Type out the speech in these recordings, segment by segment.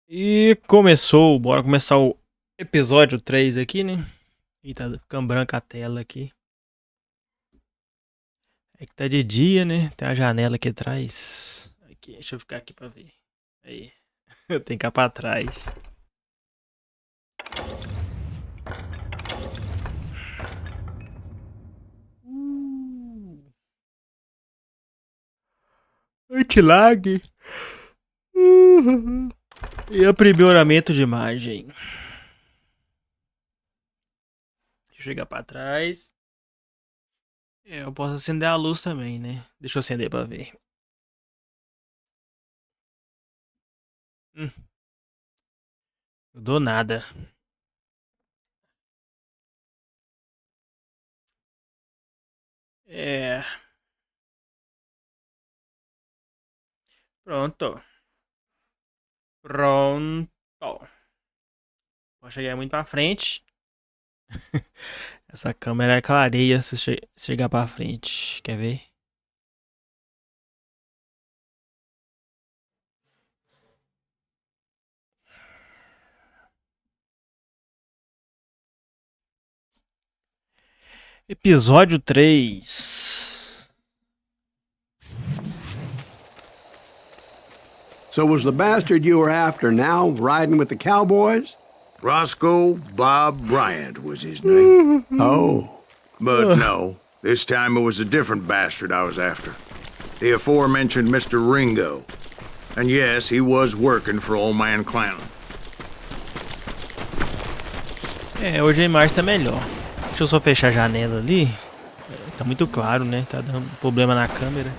E começou, bora começar o episódio 3 aqui, né? E tá ficando branca a tela aqui. É que tá de dia, né? Tem a janela aqui atrás. Aqui, deixa eu ficar aqui pra ver. Aí, eu tenho que ir pra trás. Anti-lag. E aprimoramento de imagem. Deixa eu chegar pra trás. Eu posso acender a luz também, né? Deixa eu acender pra ver. Não dou nada. É. Pronto. Pronto. Vou chegar muito pra frente. Essa câmera clareia se chegar pra frente. Quer ver? Episódio 3. So was the bastard you were after now riding with the cowboys? Roscoe Bob Bryant was his name. Oh. But no, this time it was a different bastard I was after. The aforementioned Mr. Ringo. And yes, he was working for old man Clanton. É, hoje a imagem tá melhor. Deixa eu só fechar a janela ali. Tá muito claro, né? Tá dando problema na câmera.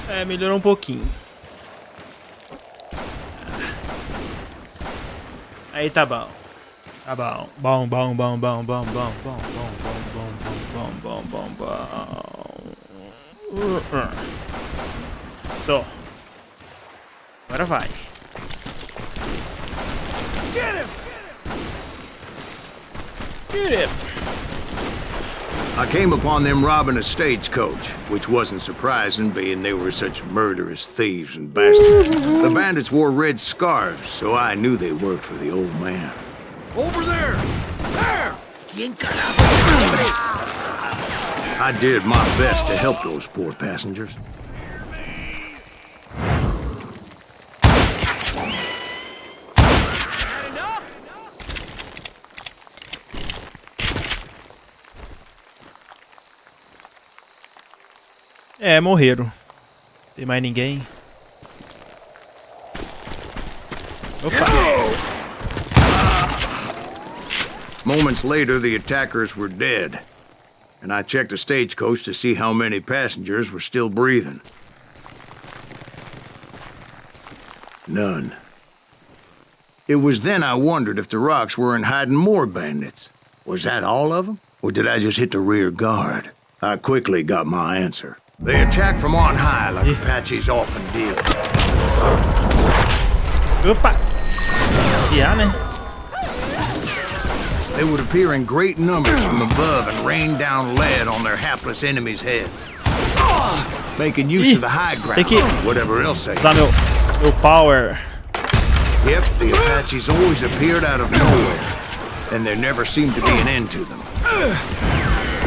É, melhorou um pouquinho. Aí tá bom. Tá bom. Bom, bom, bom, bom, bom, bom, bom, bom, bom, bom, bom, bom, bom, bom. Só. Agora vai. Get him! Get him! I came upon them robbing a stagecoach, which wasn't surprising, being they were such murderous thieves and bastards. The bandits wore red scarves, so I knew they worked for the old man. Over there! There! I did my best to help those poor passengers. É, morreram. Tem mais ninguém. Opa! Moments later, the attackers were dead. And I checked the stagecoach to see how many passengers were still breathing. None. It was then I wondered if the rocks weren't hiding more bandits. Was that all of them? Or did I just hit the rear guard? I quickly got my answer. They attacked from on high like Apaches often did. Opa! Se há, né? They would appear in great numbers from above and rain down lead on their hapless enemies' heads. Making use of the high ground, whatever else they usar meu power. Yep, the Apaches always appeared out of nowhere, and there never seemed to be an end to them.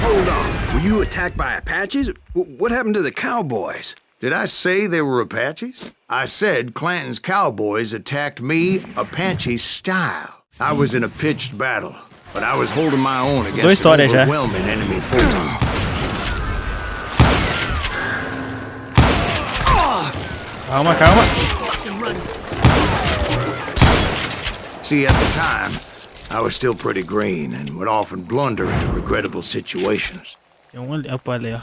Hold on. Were you attacked by Apaches? What happened to the cowboys? Did I say they were Apaches? I said Clanton's cowboys attacked me Apache style. I was in a pitched battle, but I was holding my own against an overwhelming enemy force. Calma, calma. See, at the time, I was still pretty green and would often blunder into regrettable situations. Opa, ali, ó.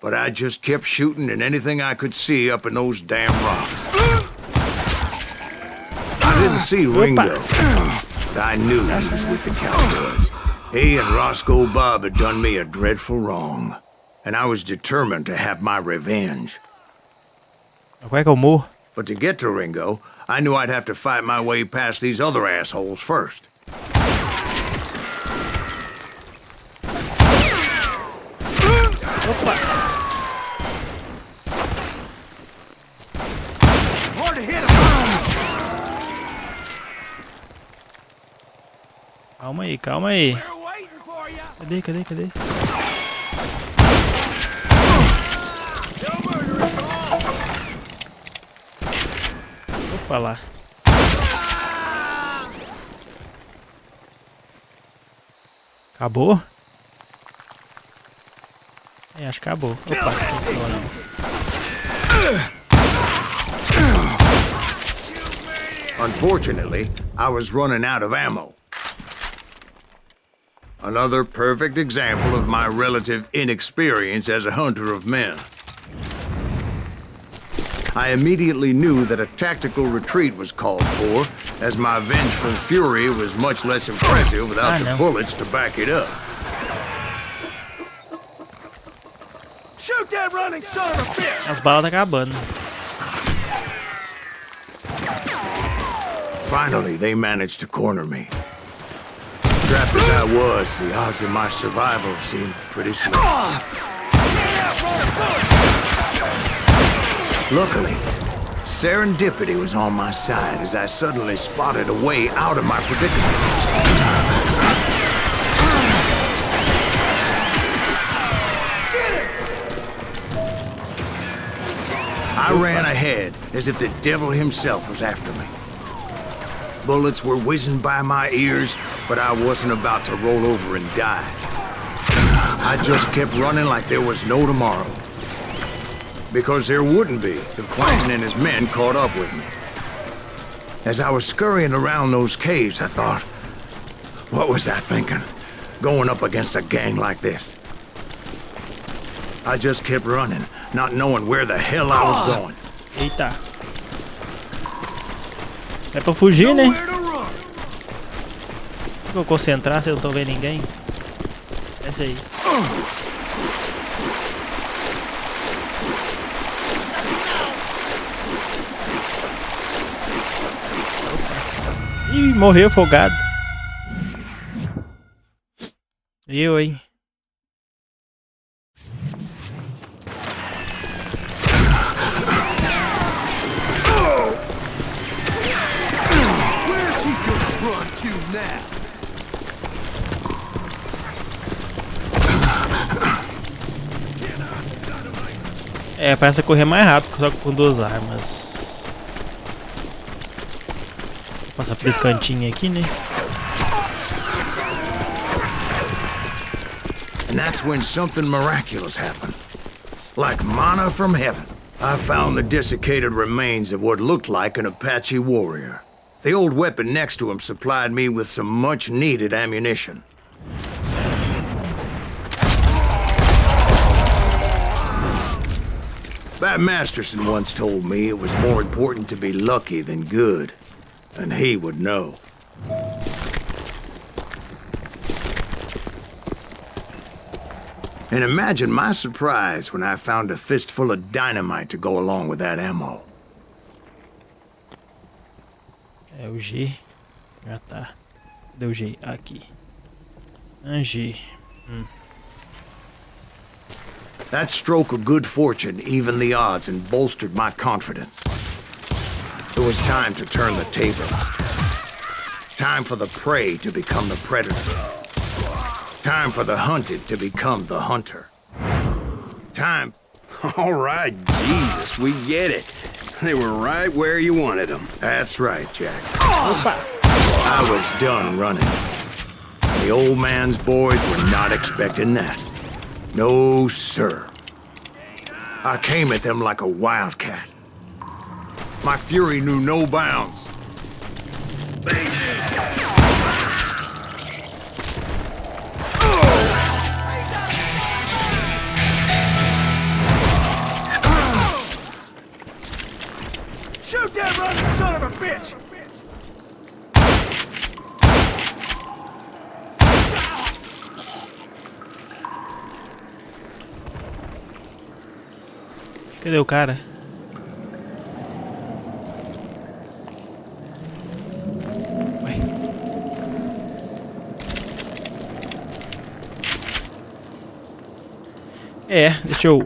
But I just kept shooting at anything I could see up in those damn rocks. I didn't see Ringo, but I knew he was with the cowboys. He and Roscoe Bob had done me a dreadful wrong, and I was determined to have my revenge. Como é que eu morro? But to get to Ringo, I knew I'd have to fight my way past these other assholes first. Opa! Hard to hit him. Calma aí, calma aí. We're waiting for you. Cadê? No murderers all. Opa lá. Acabou? É, acho que acabou. Opa, não. Unfortunately, I was running out of ammo. Another perfect example of my relative inexperience as a hunter of men. I immediately knew that a tactical retreat was called for, as my vengeful fury was much less impressive without the bullets to back it up. Shoot that running son of a bitch. As balas tá acabando. Finally, they managed to corner me. Trapped as I was, the odds of my survival seemed pretty slim. Luckily, serendipity was on my side as I suddenly spotted a way out of my predicament. I ran ahead as if the devil himself was after me. Bullets were whizzing by my ears, but I wasn't about to roll over and die. I just kept running like there was no tomorrow. Because there wouldn't be if Clanton and his men caught up with me. As I was scurrying around those caves, I thought, what was I thinking? Going up against a gang like this? I just kept running, not knowing where the hell I was going. Eita. É pra fugir, né? Vou concentrar se eu não tô vendo ninguém. Essa aí. Ih, morreu afogado. Eu, hein? Where's he gonna run to now? É, parece correr mais rápido só com duas armas. Vou passar por esse cantinho aqui, né? And that's when something miraculous happened. Like manna from heaven. I found the desiccated remains of what looked like an Apache warrior. The old weapon next to him supplied me with some much-needed ammunition. Bat Masterson once told me it was more important to be lucky than good, and he would know. And imagine my surprise when I found a fistful of dynamite to go along with that ammo. É o G. Ah, tá. Deu G aqui. G. That stroke of good fortune evened the odds and bolstered my confidence. It was time to turn the tables. Time for the prey to become the predator. Time for the hunted to become the hunter. Time... All right, Jesus, we get it. They were right where you wanted them. That's right, Jack. Opa! I was done running. The old man's boys were not expecting that. No, sir. I came at them like a wildcat. My fury knew no bounds. Shoot that running son of a bitch! Cadê o cara? Ué. Deixa eu...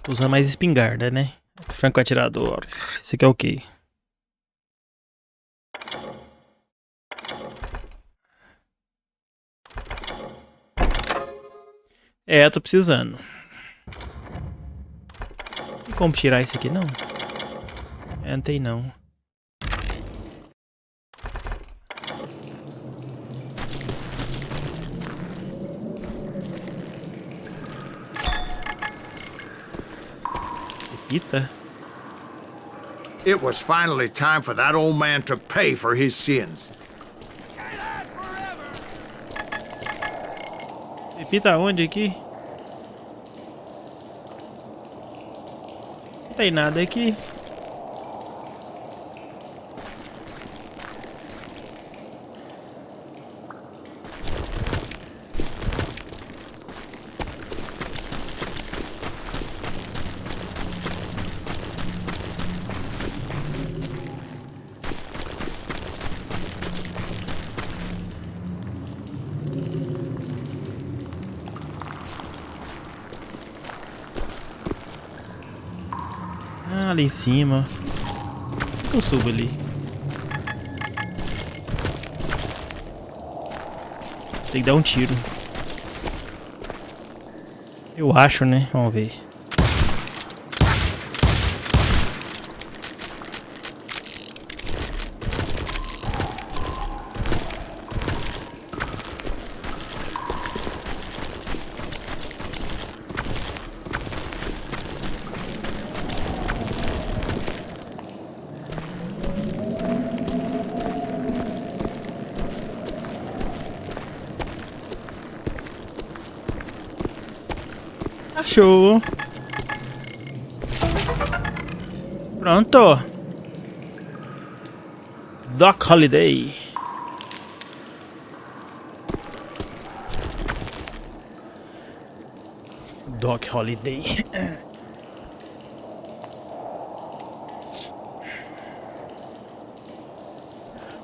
Tô usando mais espingarda, né? Franco atirador. Esse aqui é o quê? Tô precisando. Tem como tirar isso aqui, não? Não tem, não. Repita. It was finally time for that old man to pay for his sins. Repita onde aqui? Não tem nada aqui. Ali em cima. Eu subo ali. Tem que dar um tiro. Eu acho, né? Vamos ver. Achou. Pronto. Doc Holiday. Doc Holiday.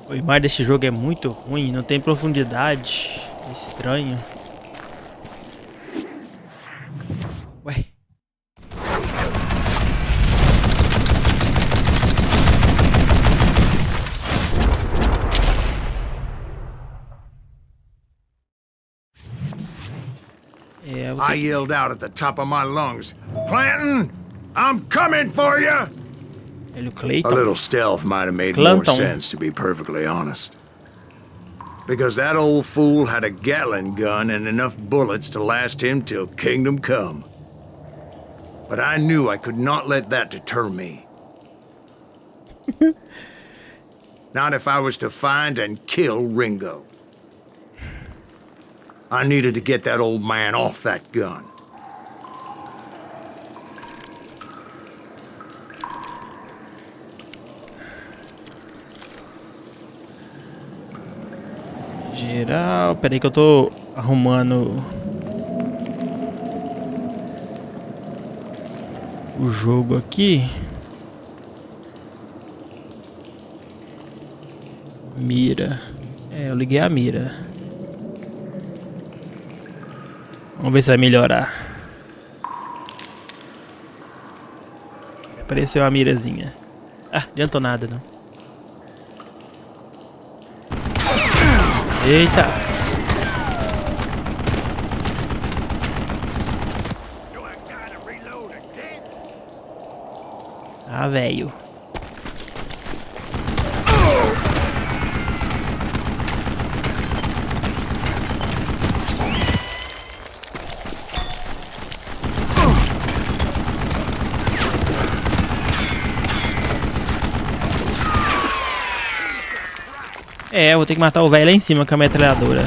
A imagem desse jogo é muito ruim, não tem profundidade. É estranho. Ué. I yelled out at the top of my lungs, "Clanton, I'm coming for you!" Velho A Clayton. little stealth might have made more Clanton. sense, to be perfectly honest. Because that old fool had a Gatling gun and enough bullets to last him till kingdom come. But I knew I could not let that deter me. Not if I was to find and kill Ringo. I needed to get that old man off that gun. Geral, peraí que eu tô arrumando o jogo aqui. Mira. Eu liguei a mira. Vamos ver se vai melhorar. Apareceu a mirazinha. Ah, adiantou nada não. Eita! Ah, velho. Eu vou ter que matar o velho lá em cima com a metralhadora.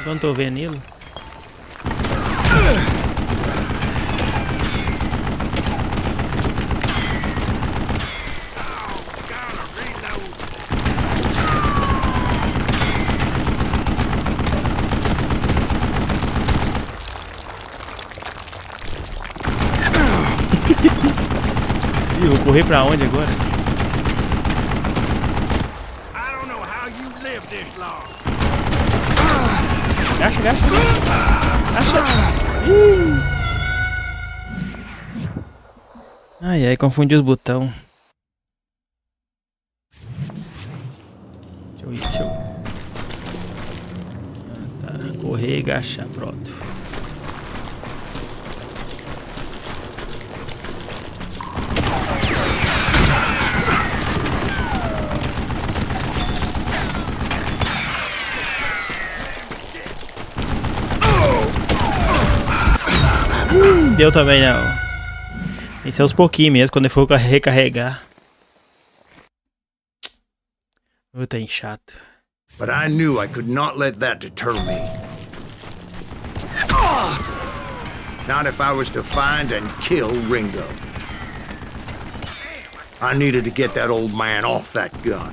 Eu não tô vendo ele. correr pra onde agora? I don't know how you live this long. Agacha, agacha. Agacha. Ih. Ai, ai, confundi os botões. Deixa eu... Ah, tá. Correr e agachar, pronto. Deu também não. Esse é aos pouquinhos mesmo, quando eu for recarregar. Tá chato. But I knew I could not let that deter me. Not if I was to find and kill Ringo. I needed to get that old man off that gun.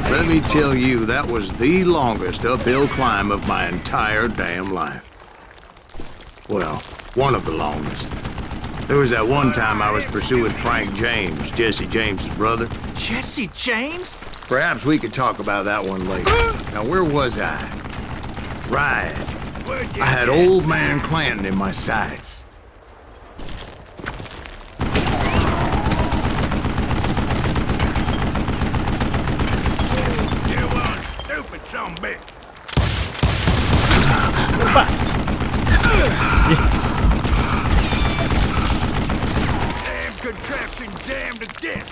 Let me tell you, that was the longest uphill climb of my entire damn life. Well, one of the longest. There was that one time I was pursuing Frank James, Jesse James's brother. Jesse James? Perhaps we could talk about that one later. Now, where was I? Right. I had old man Clanton in my sights. Damn contraption, damn to death.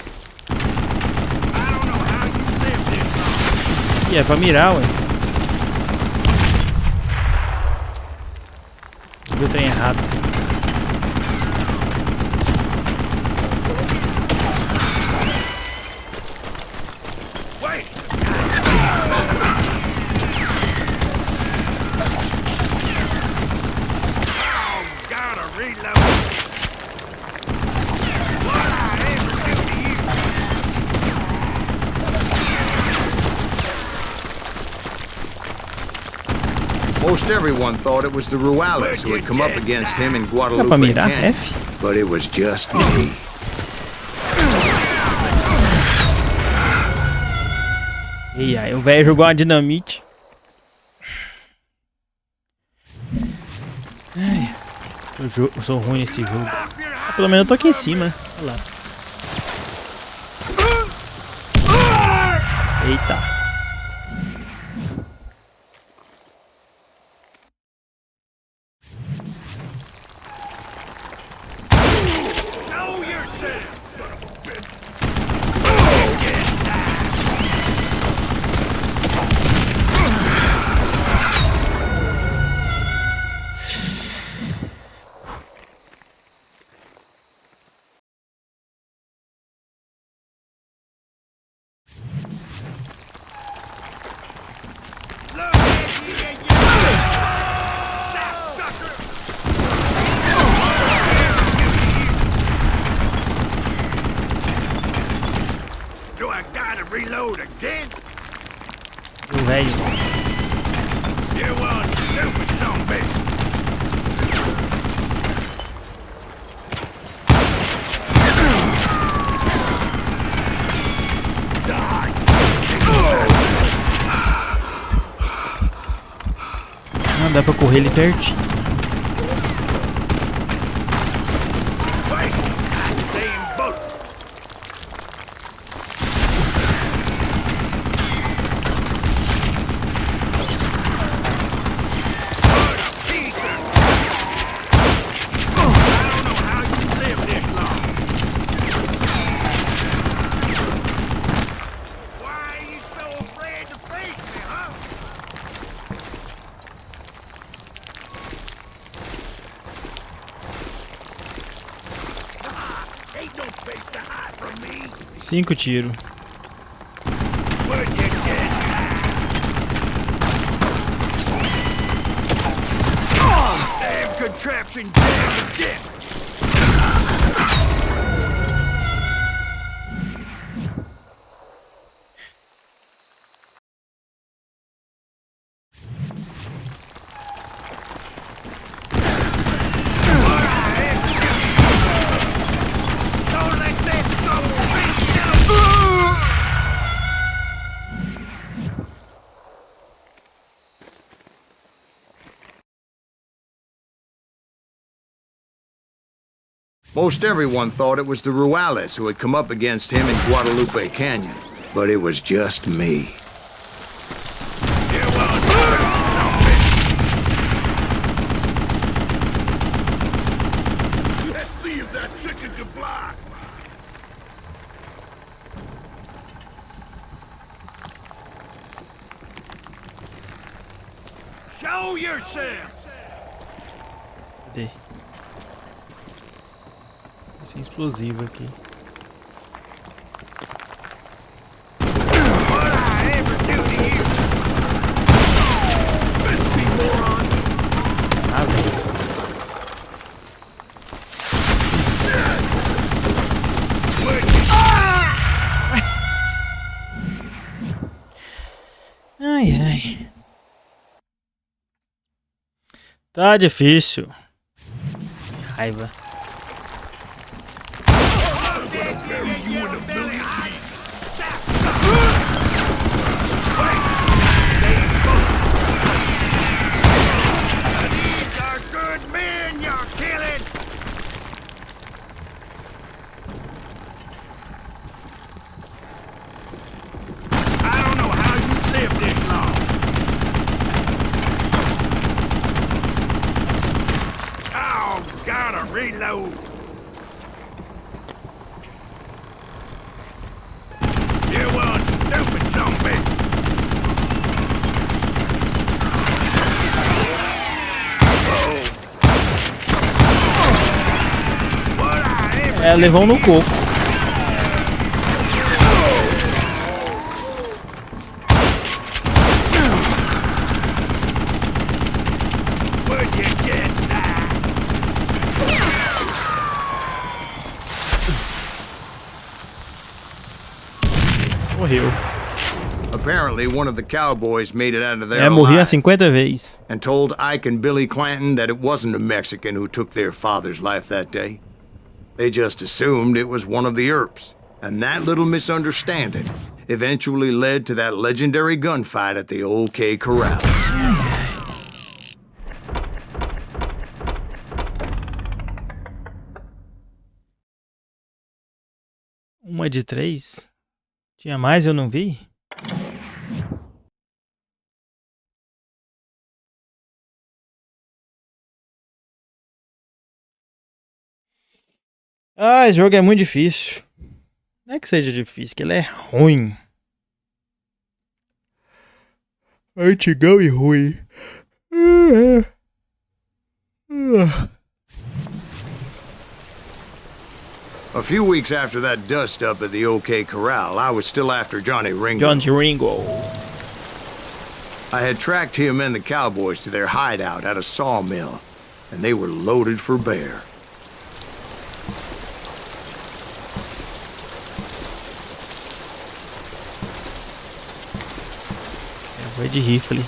I don't know how you live this long. Ih, é pra mirar, ué. Viu o trem errado. Wait! Oh, gotta reload. What I ever do to you? Most everyone thought it was the Ruales who had come up against him in Dá pra Guadalupe mirar? Canyon, F? but it was just me. E aí, o velho jogou uma dinamite. Ai, eu sou ruim nesse jogo. Ah, pelo menos eu tô aqui em cima. Olha lá. Eita. Know yourself, son of a bitch. Do I gotta reload again? O velho. You one stupid son of a bitch. Não dá pra correr ali pertinho. Wait! Damn boat! Cinco tiros. traps and damn to death. Most everyone thought it was the Ruales who had come up against him in Guadalupe Canyon, but it was just me. Let's see if that chicken can fly. Show yourself. Cadê? Sem explosivo aqui. What I ever do to you? Let's be moron. Ah, velho. Ai, ai. Tá difícil. Raiva. These are good men you're killing. I don't know how you lived this long. Oh, gotta reload. You one stupid zombie. É, levou no coco. Would you just die? Morreu. Apparently, one of the cowboys made it out of there É, morri alive 50 vezes. and told Ike and Billy Clanton that it wasn't a Mexican who took their father's life that day. They just assumed it was one of the Earps, and that little misunderstanding eventually led to that legendary gunfight at the OK Corral. Uma de 3. Tinha mais, eu não vi. Ah, esse jogo é muito difícil. Não é que seja difícil, que ele é ruim. Antigão e ruim. A few weeks after that dust-up at the OK Corral, I was still after Johnny Ringo. John Ringo. I had tracked him and the cowboys to their hideout at a sawmill, and they were loaded for bear. Vai de rifle.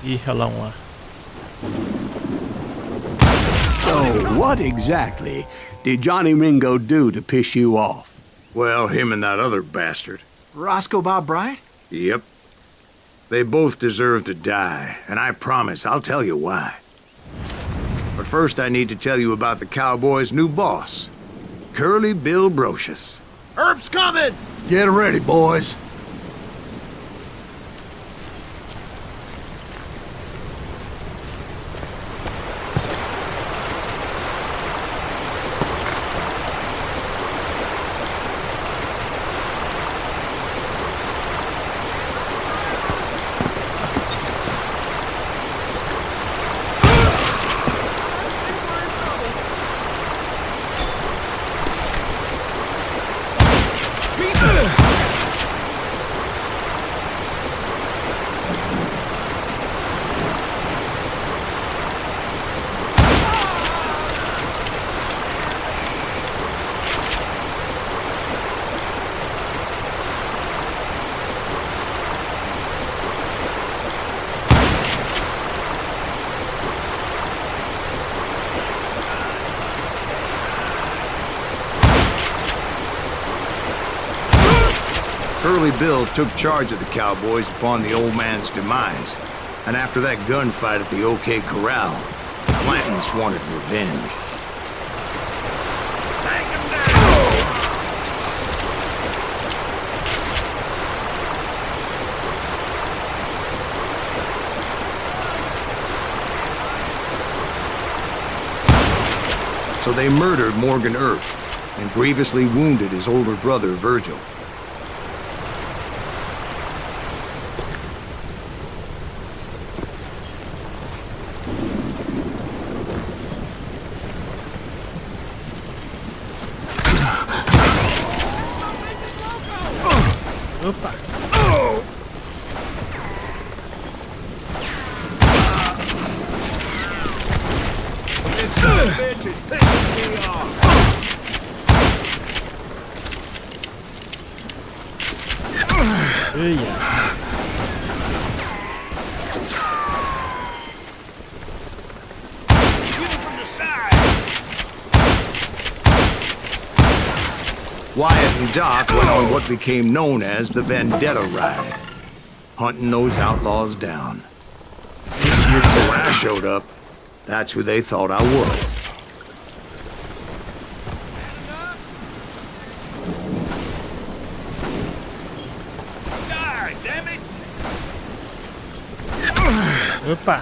Ih, olha lá um lá. So, what exactly did Johnny Ringo do to piss you off? Well, him and that other bastard. Roscoe Bob Bryant? Yep. They both deserve to die, and I promise I'll tell you why. But first I need to tell you about the cowboys' new boss, Curly Bill Brocious. Earp's coming! Get ready, boys. Curly Bill took charge of the cowboys upon the old man's demise, and after that gunfight at the OK Corral, the Clantons wanted revenge. Take him down! So they murdered Morgan Earp and grievously wounded his older brother, Virgil. Opa. This son of a bitch is pissing me off. Eia. Shoot him from the side. Wyatt and Doc went on what became known as the Vendetta Ride, hunting those outlaws down. So when I showed up, that's who they thought I was. Die, damn it! Opa.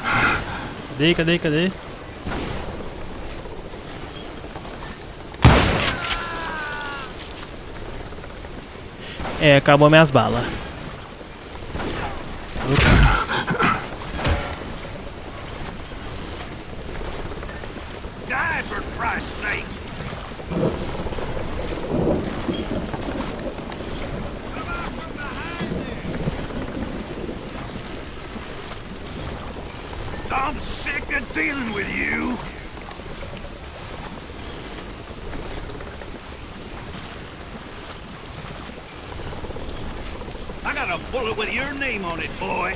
Cadê? É, acabou minhas balas. Die, for Christ's sake! Come out from behind me! I'm sick of dealing with you! I got a bullet with your name on it, boy!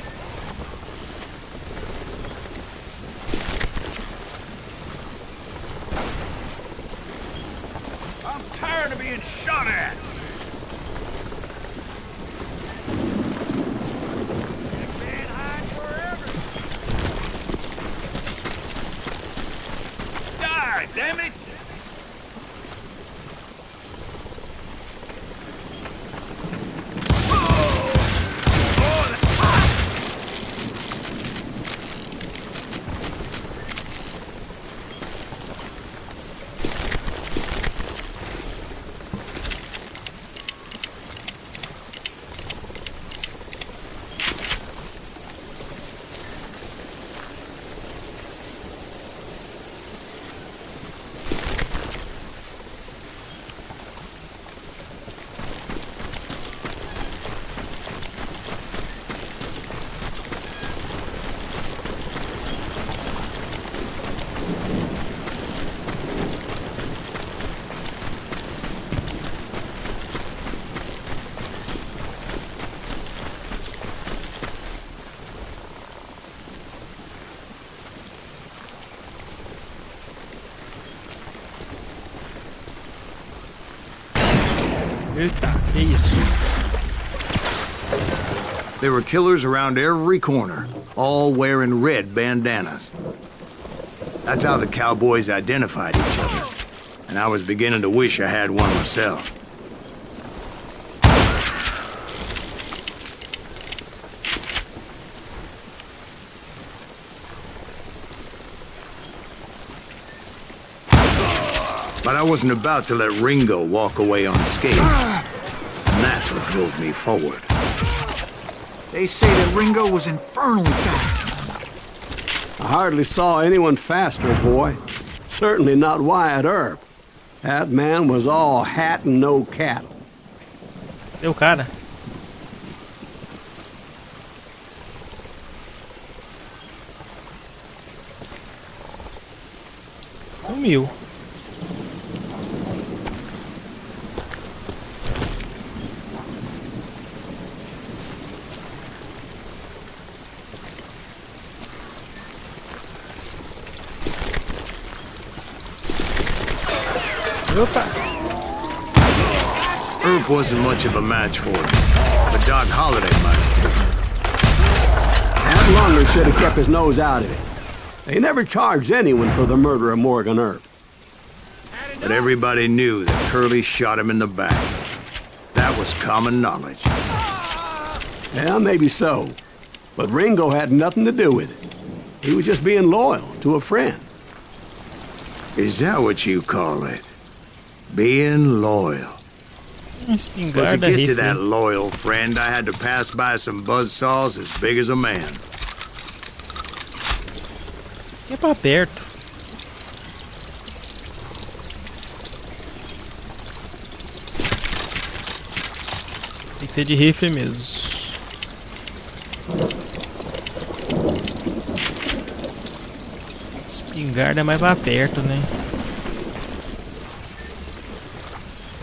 I'm tired of being shot at! Can't hide forever! Die, damn it! Eita, que isso? There were killers around every corner, all wearing red bandanas. That's how the cowboys identified each other, and I was beginning to wish I had one myself. But I wasn't about to let Ringo walk away unscathed. And that's what drove me forward. They say that Ringo was infernally fast. I hardly saw anyone faster, boy. Certainly not Wyatt Earp. That man was all hat and no cattle. Deu cara. Sumiu. Earp Troop wasn't much of a match for him, but Doc Holliday might have taken it. Ad Longer should have kept his nose out of it. They never charged anyone for the murder of Morgan Earp. But everybody knew that Curly shot him in the back. That was common knowledge. Yeah, maybe so. But Ringo had nothing to do with it. He was just being loyal to a friend. Is that what you call it? Being loyal? But to Espingarda, get to rifle. that loyal friend, I had to pass by some buzzsaws as big as a man. É pra perto. Tem que ser de rifle mesmo. Espingarda é mais pra perto, né?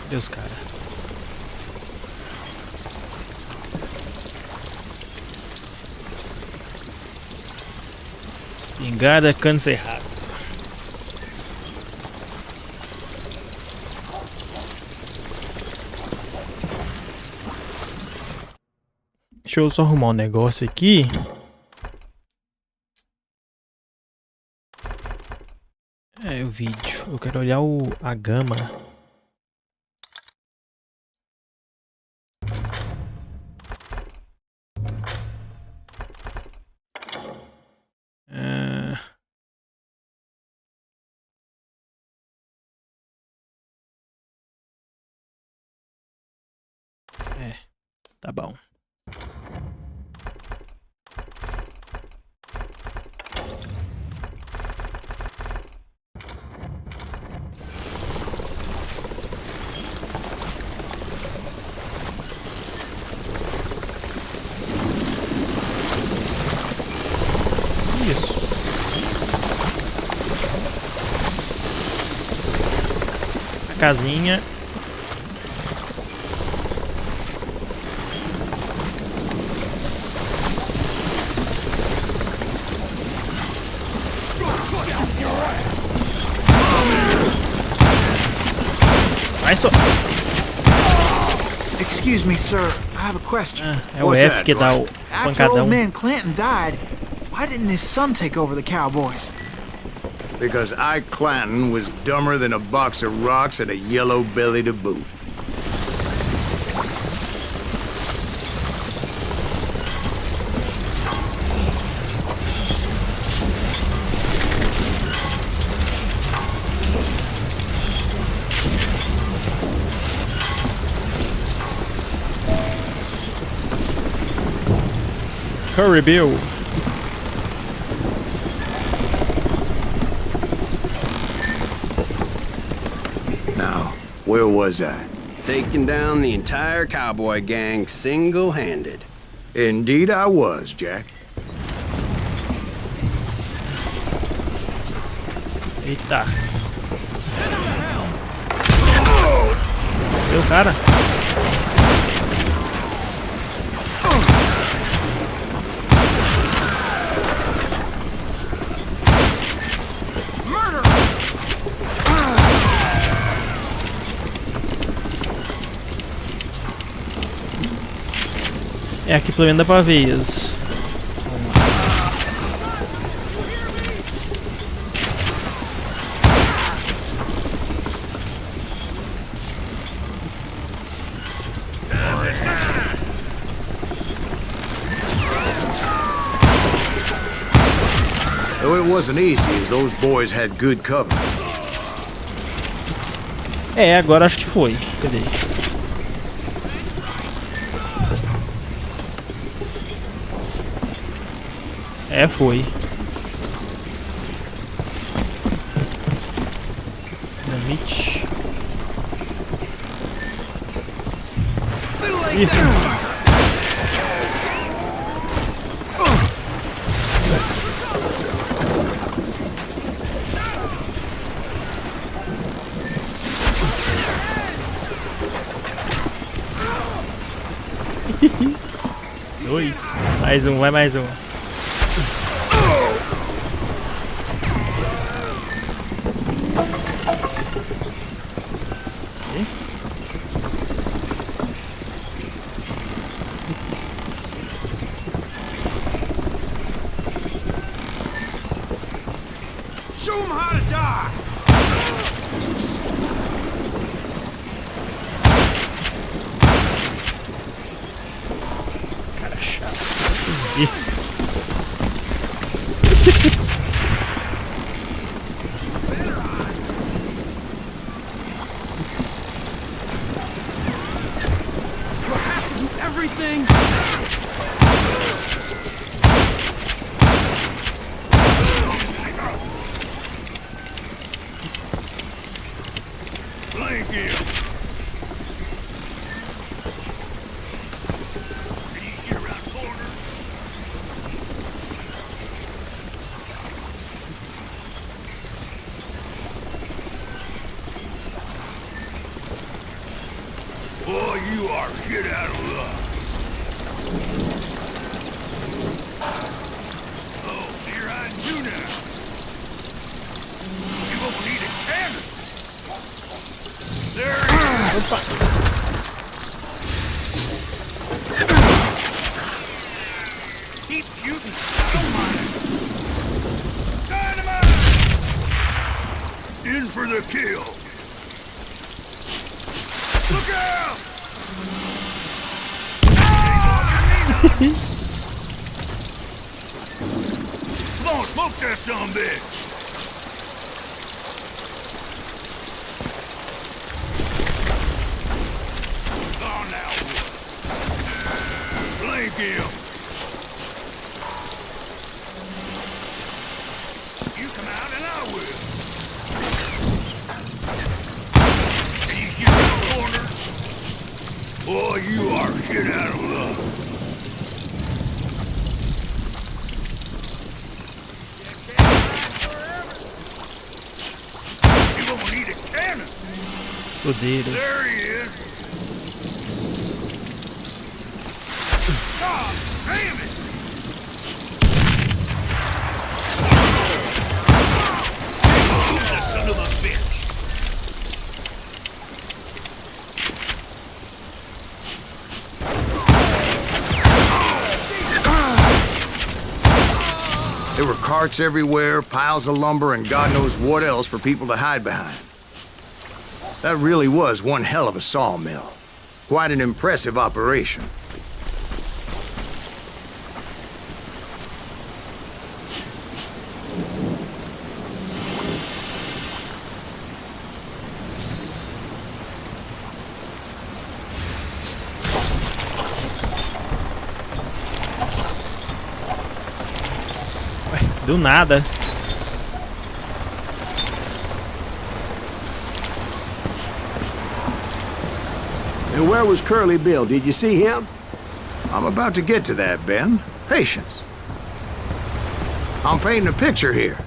Cadê os caras? Espingarda cano cerrado. Deixa eu só arrumar um negócio aqui. É o vídeo. Eu quero olhar a gama. Tá bom. Isso. A casinha. Excuse me, sir. I have a question. É o What's F that, que dá o After pancadão. old man Clanton died, why didn't his son take over the cowboys? Because Ike Clanton was dumber than a box of rocks and a yellow belly to boot. Curry Bill. Now, where was I? Taking down the entire cowboy gang single-handed. Indeed I was, Jack. Eita. Meu cara. É, aqui pelo menos dá pra ver isso. Though it wasn't easy, as those boys had good cover. É, agora acho que foi. Cadê? É, foi. Dinamite. Ih. Dois. Mais um, vai mais um. them how to die! Cara chato. You have to do everything! Blank him! Can you get around corners? Boy, you are shit out of luck. Oh, so you're hiding too now. You won't need a cannon. There he is. Keep shooting. I don't mind. Dynamite! In for the kill. Look out! Come on, smoke that sumbitch! Oh, now. Blank him! You come out and I will. Can you shoot around corners? Boy, you are shit out of luck. You won't need a cannon. Podeira. There he is. God damn it! The son of a bitch. There were carts everywhere, piles of lumber, and God knows what else for people to hide behind. That really was one hell of a sawmill. Quite an impressive operation. Do nada. And where was Curly Bill? Did you see him? I'm about to get to that, Ben. Patience. I'm painting a picture here.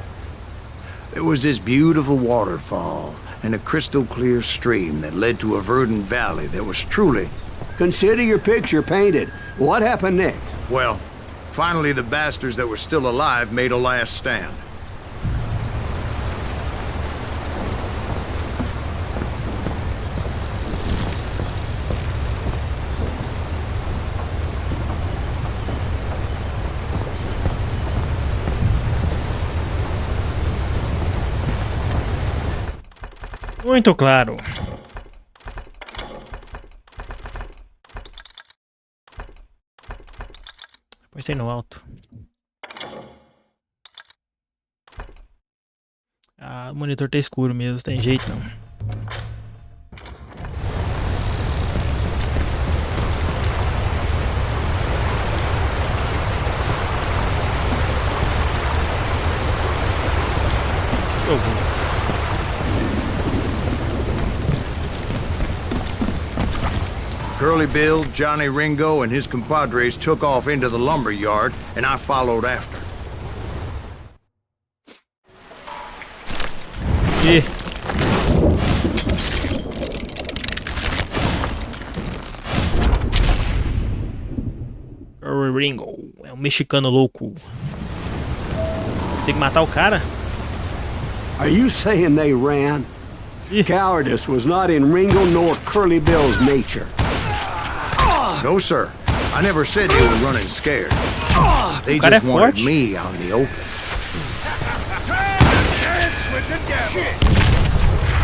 There was this beautiful waterfall and a crystal clear stream that led to a verdant valley that was truly... Consider your picture painted. What happened next? Well, finally the bastards that were still alive made a last stand. Muito claro. Depois tem no alto. Ah, o monitor tá escuro mesmo, tem jeito não. Eu vou. Curly Bill, Johnny Ringo, and his compadres took off into the lumber yard, and I followed after. Ih. Curly Ringo é um mexicano louco. Tem que matar o cara? Are you saying they ran? Cowardice was not in Ringo nor Curly Bill's nature. No, sir. I never said they were running scared. They O cara é just wanted forte. me out in the open. Time to dance with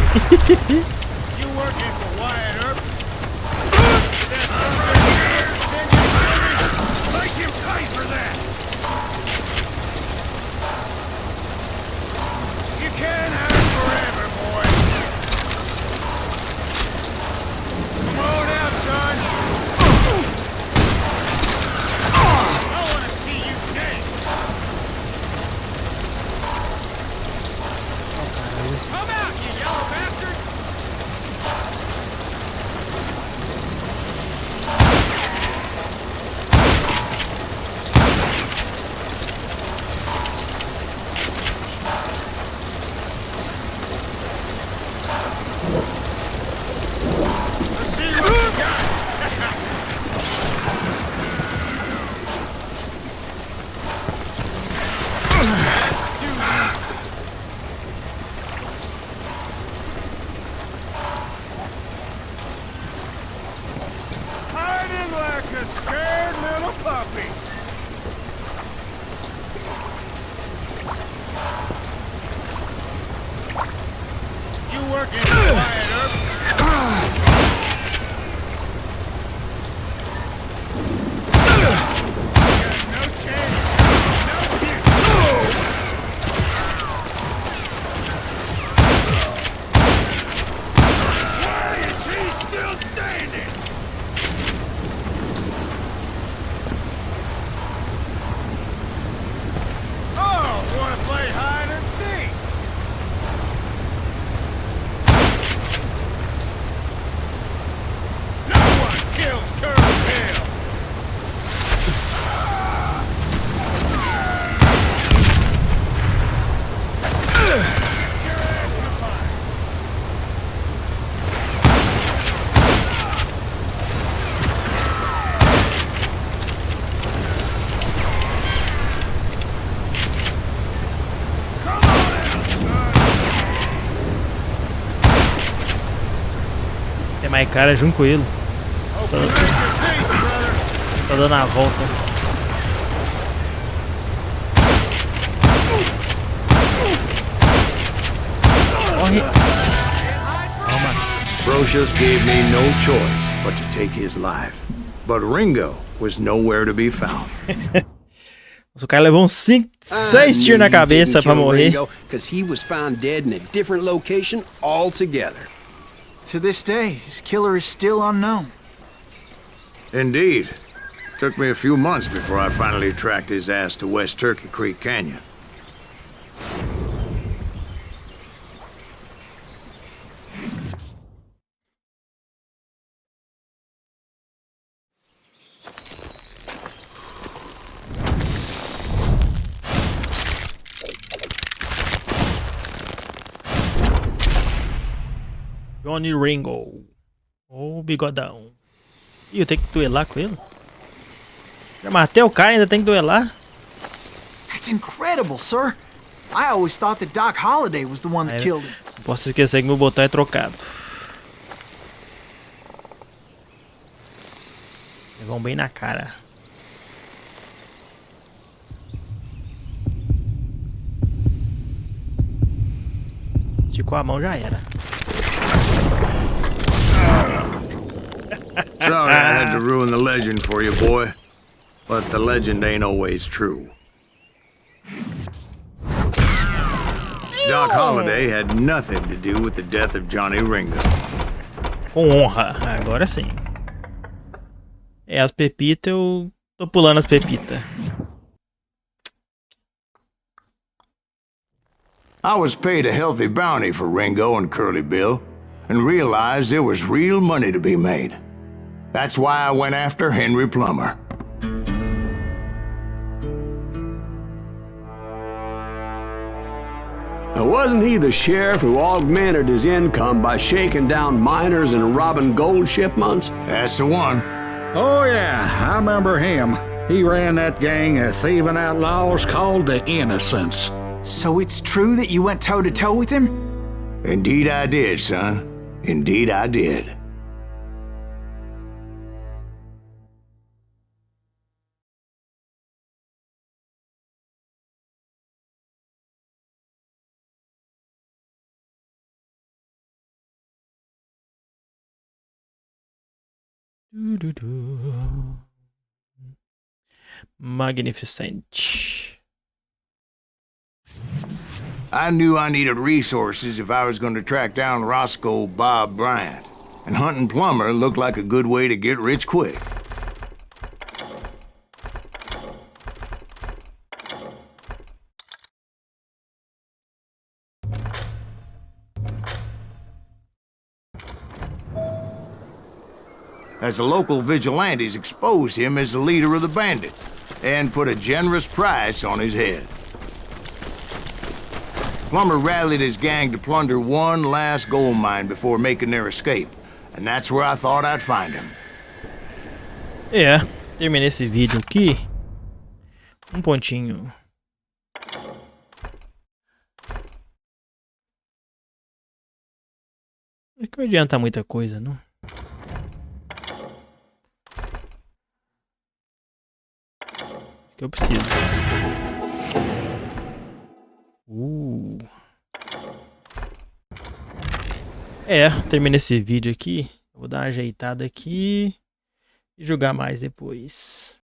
You working for Wyatt Earp? That's something. Make him pay for that. You can't hide forever, boy. Come on out, son. I want to see you dead. Come out, you yellow bastard! Let's see what you got. Hiding like a scared little puppy. You working for Wyatt Earp? No chance. No hit. Why is he still standing? Oh, wanna play hide and seek? No one kills Curly Bill. Kiss your ass in the fire. Come on out, son. Tem mais cara junto com ele. Hope you make your peace, brother. Tá dando a volta. Corre. Calma. Brocious gave me no choice but to take his life. But Ringo was nowhere to be found. O cara levou uns 6 tiros na cabeça pra morrer. Because he was found dead in a different location altogether. To this day, his killer is still unknown. Indeed. Took me a few months before I finally tracked his ass to West Turkey Creek Canyon. Johnny Ringo. Ô, bigodão. Ih, eu tenho que duelar com ele? Já matei o cara e ainda tem que duelar? That's incredible, sir. I always thought that Doc Holliday was the one that killed him. Não posso esquecer que meu botão é trocado. Vão bem na cara. Esticou a mão, já era. Sorry I had to ruin the legend for you, boy. But the legend ain't always true. Doc Holliday had nothing to do with the death of Johnny Ringo. Com honra, agora sim. É, as pepitas, eu tô pulando as pepitas. I was paid a healthy bounty for Ringo and Curly Bill, and realized there was real money to be made. That's why I went after Henry Plummer. Now, wasn't he the sheriff who augmented his income by shaking down miners and robbing gold shipments? That's the one. Oh, yeah, I remember him. He ran that gang of thieving outlaws called the Innocents. So it's true that you went toe-to-toe with him? Indeed I did, son. Indeed I did. Magnificente. I knew I needed resources if I was going to track down Roscoe Bob Bryant, and hunting Plumber looked like a good way to get rich quick. As the local vigilantes exposed him as the leader of the bandits, and put a generous price on his head. Plummer rallied his gang to plunder one last gold mine before making their escape, and that's where I thought I'd find him. É, terminei esse vídeo aqui. Um pontinho. Não que não adianta muita coisa, não? Que eu preciso. É, terminei esse vídeo aqui. Vou dar uma ajeitada aqui e jogar mais depois.